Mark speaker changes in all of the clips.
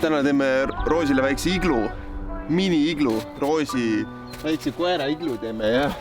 Speaker 1: Täna teeme Roosile väikse iglu, mini-iglu, Roosi väikse koera iglu teeme, jah.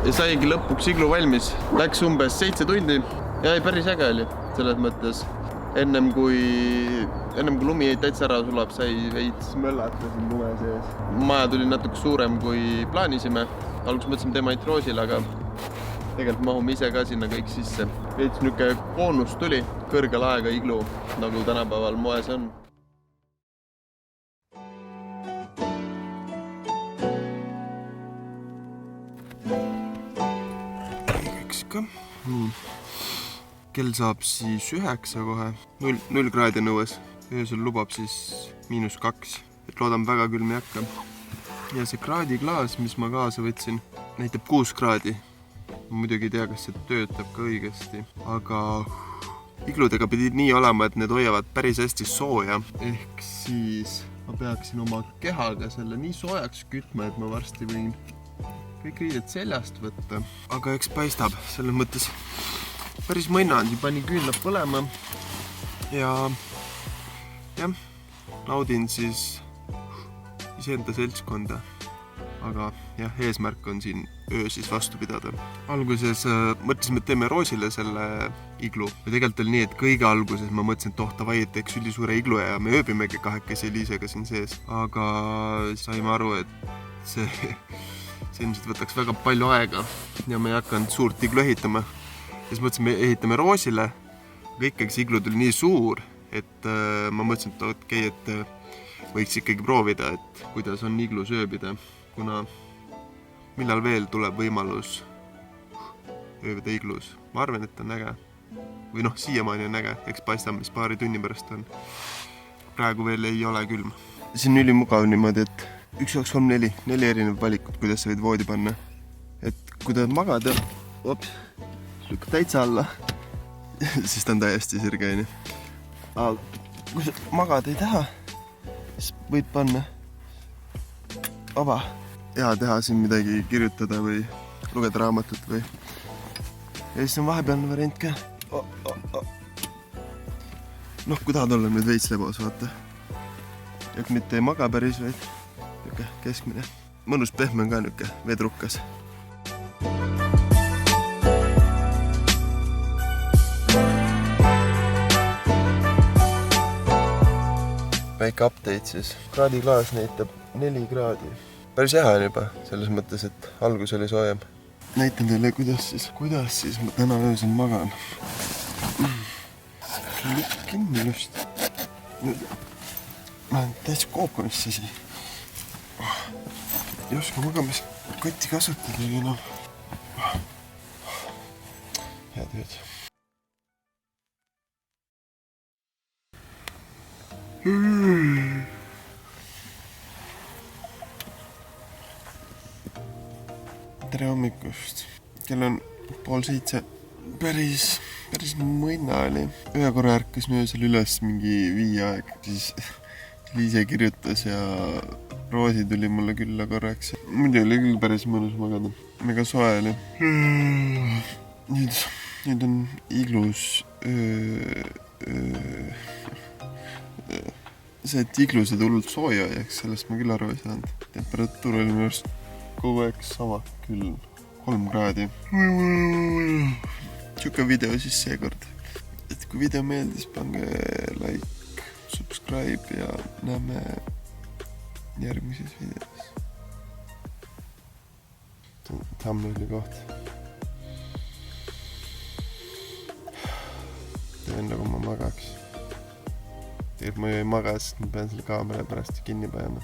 Speaker 1: Ja saigi lõpuks iglu valmis. Läks umbes 7 tundi ja päris äge oli selles mõttes. Ennem kui lumi täitsa ära sulab, sai veits möllata siin lume sees. Maja tuli natuke suurem kui plaanisime. Alguses mõtlesime teema ainult Roosile, aga tegelikult mahume ise ka sinna kõik sisse. Veits niuke koonus tuli, kõrge laega iglu, nagu tänapäeval moes on. Kell saab siis 9 kohe, 0 kraadi nõues. Öösel lubab siis -2, et loodame väga külm ei hakka. Ja see kraadiklaas, mis ma kaasa võtsin, näitab 6 kraadi. Ma muidugi ei tea, kas see töötab ka õigesti, aga igludega pidi nii olema, et need hoiavad päris hästi sooja. Ehk siis ma peaksin oma kehaga selle nii soojaks kütma, et ma varsti võin kõik riided seljast võtta. Aga eks paistab, selles mõttes päris mõnnandi, pani küünlad põlema ja naudin siis iseenda seltskonda. Aga jah, eesmärk on siin öö siis vastu pidada. Alguses mõtlesime, et teeme Roosile selle iglu. Ja tegelikult oli nii, et kõige alguses ma mõtlesin, et davai, et teeks ülisuure iglu ja me ööbimegi kahekesi Liisega siin sees. Aga saime aru, et see ilmselt võtaks väga palju aega ja me ei hakanud suurt iglu ehitama. Ja siis mõtlesime, ehitame Roosile. Aga ikkagi see iglu tuli nii suur, et ma mõtlesin, et okei, et võiks ikkagi proovida, et kuidas on iglus ööbida. Kuna millal veel tuleb võimalus ööbida iglus. Ma arvan, et on äge. Või siiamaani on äge. Eks paistab, mis paari tunni pärast on. Praegu veel ei ole külm. Siin on ülimugav niimoodi, et 1, 2, 3, 4. 4 erinevad valikut, kuidas sa võid voodi panna. Et kui ta magad ja lükkab täitsa alla, siis ta on täiesti sirge. Aga kui sa magad ei taha, siis võid panna vaba. Ja teha siin midagi kirjutada või lugeda raamatut või. Ja siis on vahepealne variant ka. Kui tahad olla nüüd veits lebos, vaata. Ja kui mitte ei maga päris, vaid keskmine. Mõnus pehme on ka nüke vedrukas. Väike update siis. Kraadiklaas näitab 4 kraadi. Päris hea on juba, selles mõttes, et algus oli soojem. Näitan teile, kuidas siis ma täna öösel magan. Lükk kinni just. Ma olen täitsa kookonis sisi. Ei oska magamiskotti kasutada. Head ööd. Tere hommikust. Kell on 6:30. Päris mõnna oli. Ühe korra ärkas öösel üles mingi 5 aeg. Siis Liise kirjutas ja Roosi tuli mulle külla korraks. Muidu oli küll päris mõnus magada. Mega soe oli. Nüüd on iglus see, et iglus ei tulnud sooja jääks, sellest ma küll aru ei saanud. Temperatuur oli minu arust kogu aeg sama küll, 3 kraadi. Siuke video siis seekord. Et kui video meeldis, pange like, subscribe ja näeme järgmises videos. See on thumbnaili koht. Teen nagu ma magaks. Tegelikult ma ju ei maga, sest ma pean selle kaamera pärast kinni panema.